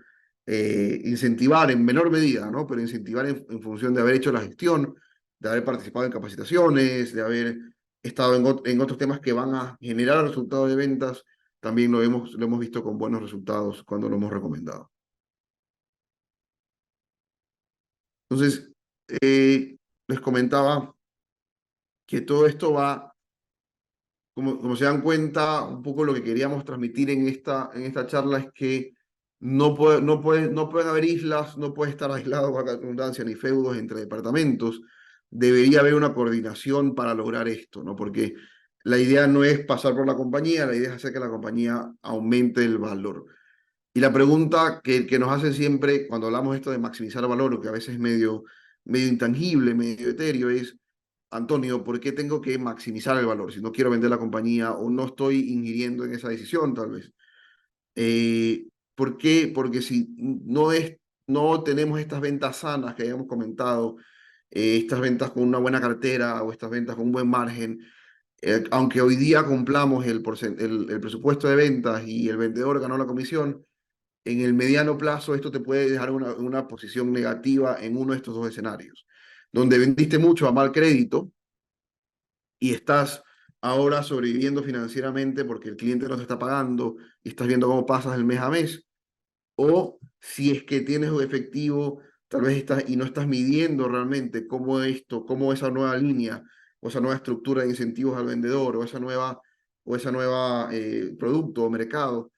incentivar en menor medida, ¿no? Pero incentivar en función de haber hecho la gestión, de haber participado en capacitaciones, de haber estado en otros temas que van a generar resultados de ventas. También lo hemos visto con buenos resultados cuando lo hemos recomendado. Entonces, les comentaba que todo esto va, como se dan cuenta, un poco lo que queríamos transmitir en esta charla es que no pueden haber islas, no puede estar aislado, con la redundancia, ni feudos entre departamentos. Debería haber una coordinación para lograr esto, ¿no? Porque la idea no es pasar por la compañía, la idea es hacer que la compañía aumente el valor. Y la pregunta que nos hacen siempre cuando hablamos esto de maximizar valor, que a veces es medio intangible, medio etéreo, es, Antonio, ¿por qué tengo que maximizar el valor si no quiero vender la compañía o no estoy ingiriendo en esa decisión, tal vez? ¿Por qué? Porque si no tenemos estas ventas sanas que habíamos comentado, estas ventas con una buena cartera o estas ventas con un buen margen, aunque hoy día cumplamos el presupuesto de ventas y el vendedor ganó la comisión, en el mediano plazo esto te puede dejar una posición negativa en uno de estos dos escenarios, donde vendiste mucho a mal crédito y estás ahora sobreviviendo financieramente porque el cliente no te está pagando y estás viendo cómo pasas el mes a mes, o si es que tienes un efectivo, tal vez estás y no estás midiendo realmente cómo esa nueva línea o esa nueva estructura de incentivos al vendedor o esa nueva producto o mercado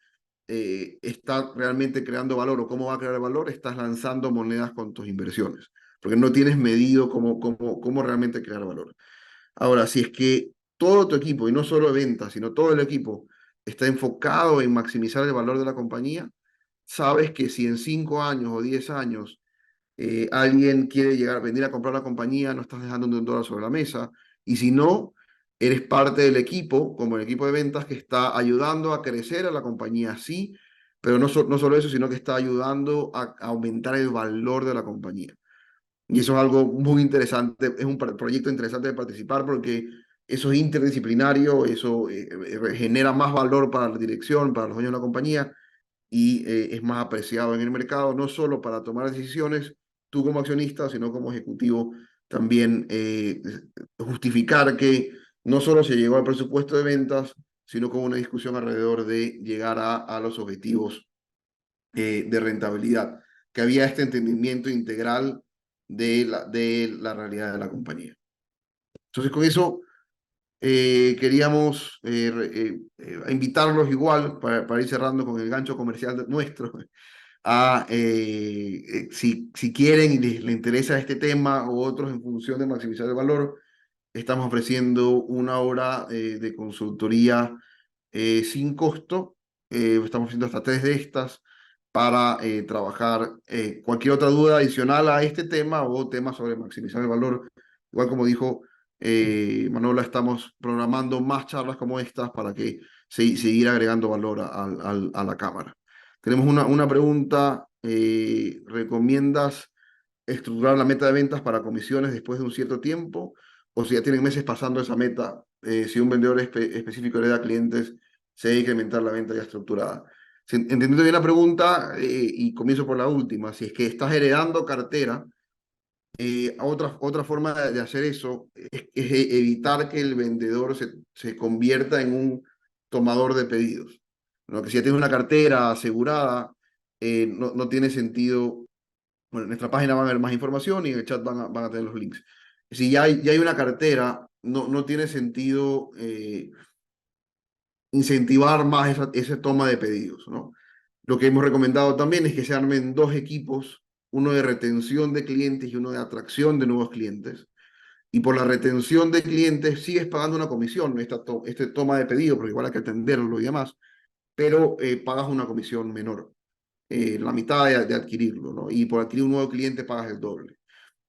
está realmente creando valor o cómo va a crear valor, estás lanzando monedas con tus inversiones, porque no tienes medido cómo realmente crear valor. Ahora, si es que todo tu equipo, y no solo de ventas, sino todo el equipo, está enfocado en maximizar el valor de la compañía, sabes que si en 5 años o 10 años alguien quiere venir a comprar la compañía, no estás dejando un dólar sobre la mesa. Y si no, eres parte del equipo, como el equipo de ventas, que está ayudando a crecer a la compañía, sí, pero no solo eso, sino que está ayudando a aumentar el valor de la compañía. Y eso es algo muy interesante, es un proyecto interesante de participar porque eso es interdisciplinario, eso genera más valor para la dirección, para los dueños de la compañía y es más apreciado en el mercado, no solo para tomar decisiones, tú como accionista, sino como ejecutivo, también justificar que no solo se llegó al presupuesto de ventas, sino como una discusión alrededor de llegar a los objetivos de rentabilidad, que había este entendimiento integral de la realidad de la compañía. Entonces, con eso queríamos invitarlos igual para ir cerrando con el gancho comercial nuestro a si quieren y les interesa este tema o otros en función de maximizar el valor, estamos ofreciendo una hora de consultoría sin costo. Estamos haciendo hasta 3 de estas para trabajar cualquier otra duda adicional a este tema o temas sobre maximizar el valor. Igual como dijo Manuela, estamos programando más charlas como estas para que seguir agregando valor a la cámara. Tenemos una pregunta. ¿Recomiendas estructurar la meta de ventas para comisiones después de un cierto tiempo? O si ya tienen meses pasando esa meta, si un vendedor específico le da clientes, se debe incrementar la venta ya estructurada. Entendiendo bien la pregunta, y comienzo por la última, si es que estás heredando cartera, otra forma de hacer eso es evitar que el vendedor se convierta en un tomador de pedidos. ¿No? Que si ya tienes una cartera asegurada, no tiene sentido. Bueno, en nuestra página van a ver más información y en el chat van a tener los links. Si ya hay una cartera, no tiene sentido incentivar más esa toma de pedidos, ¿no? Lo que hemos recomendado también es que se armen 2 equipos, uno de retención de clientes y uno de atracción de nuevos clientes. Y por la retención de clientes sigues pagando una comisión, ¿no? Este toma de pedido, porque igual hay que atenderlo y demás, pero pagas una comisión menor, la mitad de adquirirlo, ¿no? Y por adquirir un nuevo cliente pagas el doble.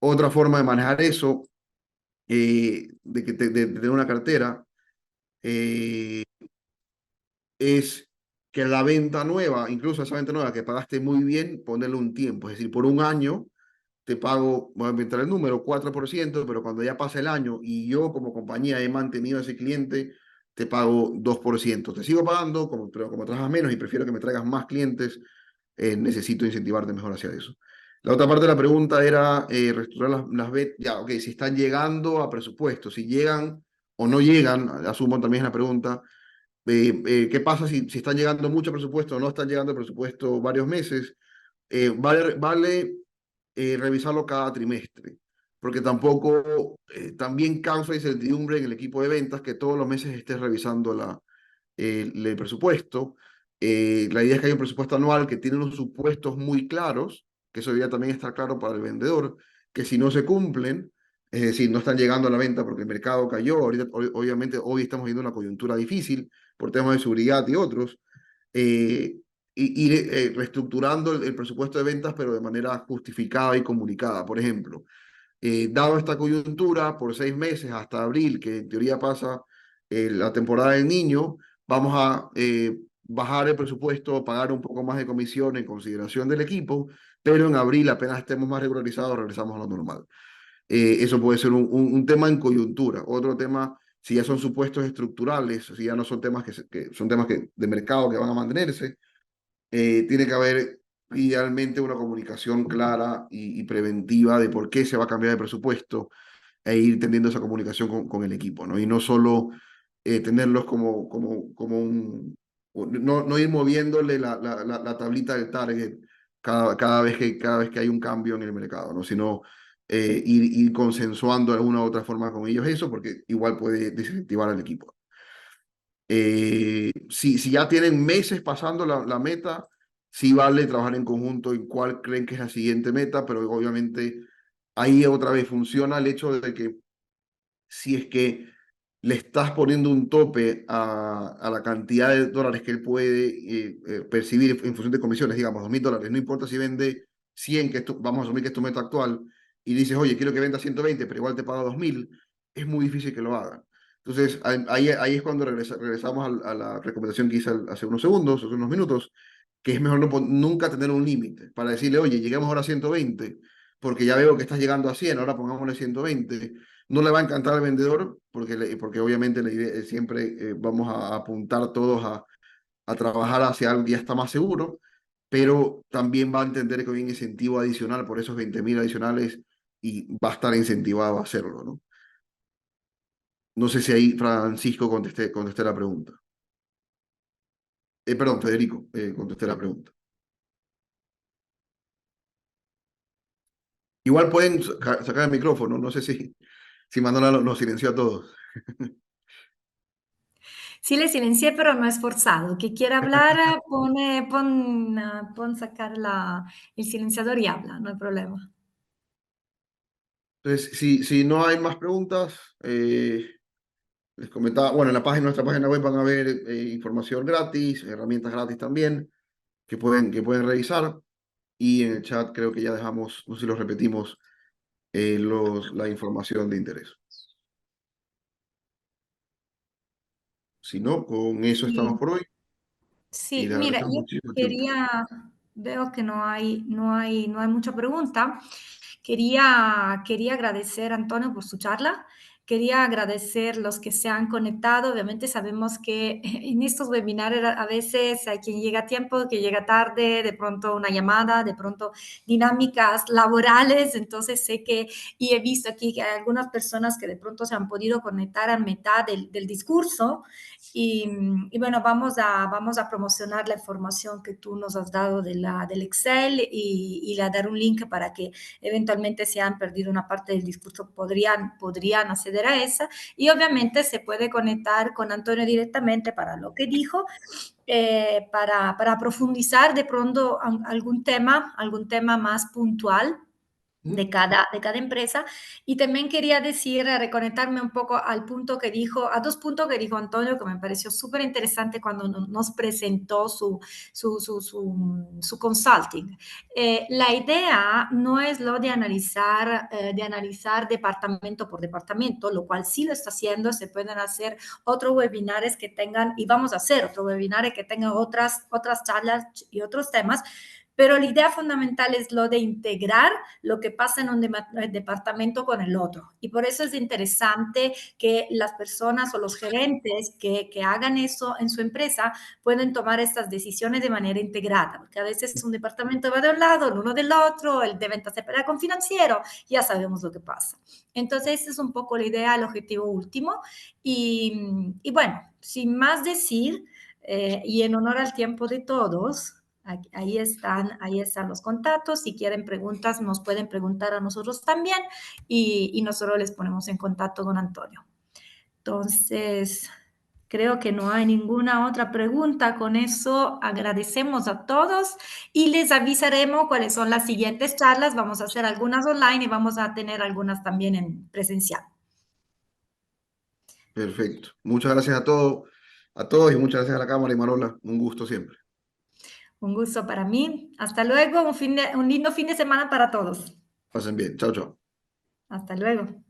Otra forma de manejar eso, de tener una cartera, eh, es que la venta nueva, incluso esa venta nueva que pagaste muy bien, ponerle un tiempo. Es decir, por un año te pago, voy a inventar el número, 4%, pero cuando ya pasa el año y yo como compañía he mantenido a ese cliente, te pago 2%. Te sigo pagando, pero como trabajas menos y prefiero que me traigas más clientes, necesito incentivarte mejor hacia eso. La otra parte de la pregunta era reestructurar las bet. Ya, ok, si están llegando a presupuesto, si llegan o no llegan, asumo también es la pregunta. ¿Qué pasa si están llegando mucho presupuesto o no están llegando presupuesto varios meses? Vale revisarlo cada trimestre, porque tampoco, también causa incertidumbre en el equipo de ventas que todos los meses estés revisando el presupuesto. La idea es que haya un presupuesto anual que tiene unos supuestos muy claros, que eso debería también estar claro para el vendedor, que si no se cumplen, es decir, no están llegando a la venta porque el mercado cayó, ahorita, obviamente hoy estamos viendo una coyuntura difícil por temas de seguridad y otros, eh, ir reestructurando el presupuesto de ventas, pero de manera justificada y comunicada. Por ejemplo, dado esta coyuntura, por 6 meses hasta abril, que en teoría pasa la temporada del niño, vamos a bajar el presupuesto, pagar un poco más de comisión en consideración del equipo, pero en abril, apenas estemos más regularizados, regresamos a lo normal. Eso puede ser un tema en coyuntura. Otro tema, si ya son supuestos estructurales, si ya no son temas que son temas de mercado que van a mantenerse, tiene que haber idealmente una comunicación clara y preventiva de por qué se va a cambiar de presupuesto e ir teniendo esa comunicación con el equipo, ¿no? Y no solo tenerlos como no ir moviéndole la tablita del target cada vez que hay un cambio en el mercado, ¿no? Sino ir consensuando de alguna u otra forma con ellos eso, porque igual puede desincentivar al equipo. Si ya tienen meses pasando la meta, sí vale trabajar en conjunto en cuál creen que es la siguiente meta, pero obviamente ahí otra vez funciona el hecho de que si es que le estás poniendo un tope a la cantidad de dólares que él puede percibir en función de comisiones, digamos, $2.000, no importa si vende 100, vamos a asumir que es tu meta actual, y dices, oye, quiero que venda 120, pero igual te paga 2.000, es muy difícil que lo hagan. Entonces, ahí es cuando regresamos a la recomendación que hice hace unos segundos, hace unos minutos, que es mejor nunca tener un límite, para decirle, oye, lleguemos ahora a 120, porque ya veo que estás llegando a 100, ahora pongámosle 120. No le va a encantar al vendedor, porque obviamente la idea es siempre vamos a apuntar todos a trabajar hacia algo que ya está más seguro, pero también va a entender que hay un incentivo adicional por esos 20.000 adicionales y va a estar incentivado a hacerlo, ¿no? No sé si ahí, Francisco, contesté la pregunta. Perdón, Federico, contesté la pregunta. Igual pueden sacar el micrófono, no sé si... Si Manuela lo silenció a todos. Sí le silencié, pero no es forzado. Que quiera hablar, pon sacar el silenciador y habla, no hay problema. Entonces, si no hay más preguntas, les comentaba, bueno, en nuestra página web van a ver información gratis, herramientas gratis también, que pueden revisar. Y en el chat creo que ya dejamos, no sé si lo repetimos, la información de interés. Si no, con eso estamos Sí. por hoy y Sí, le mira, agradecemos yo muchísimo el tiempo. quería, veo que no hay mucha pregunta. Quería agradecer a Antonio por su charla. Quería agradecer los que se han conectado. Obviamente sabemos que en estos webinars a veces hay quien llega a tiempo, que llega tarde, de pronto una llamada, de pronto dinámicas laborales. Entonces sé que, y he visto aquí que hay algunas personas que de pronto se han podido conectar a mitad del discurso. Y bueno, vamos a promocionar la información que tú nos has dado del Excel y le a dar un link para que eventualmente si han perdido una parte del discurso podrían acceder a esa. Y obviamente se puede conectar con Antonio directamente para lo que dijo, para profundizar de pronto algún tema más puntual ¿Mm? de cada empresa. Y también quería decir, reconectarme un poco al punto que dijo, a dos puntos que dijo Antonio, que me pareció súper interesante cuando nos presentó su consulting. La idea no es lo de analizar departamento por departamento, lo cual sí lo está haciendo. Se pueden hacer otros webinares que tengan, y vamos a hacer otros webinares que tengan otras charlas y otros temas, pero la idea fundamental es lo de integrar lo que pasa en un departamento con el otro. Y por eso es interesante que las personas o los gerentes que hagan eso en su empresa pueden tomar estas decisiones de manera integrada, porque a veces un departamento va de un lado, uno del otro, el de ventas se pelea con financiero, ya sabemos lo que pasa. Entonces, esa es un poco la idea, el objetivo último. Y bueno, sin más decir, y en honor al tiempo de todos, ahí están los contactos. Si quieren preguntas, nos pueden preguntar a nosotros también y nosotros les ponemos en contacto con Antonio. Entonces, creo que no hay ninguna otra pregunta. Con eso agradecemos a todos y les avisaremos cuáles son las siguientes charlas. Vamos a hacer algunas online y vamos a tener algunas también en presencial. Perfecto. Muchas gracias a todos y muchas gracias a la Cámara y Marola. Un gusto siempre. Un gusto para mí. Hasta luego. Un lindo fin de semana para todos. Pasen bien. Chao, chao. Hasta luego.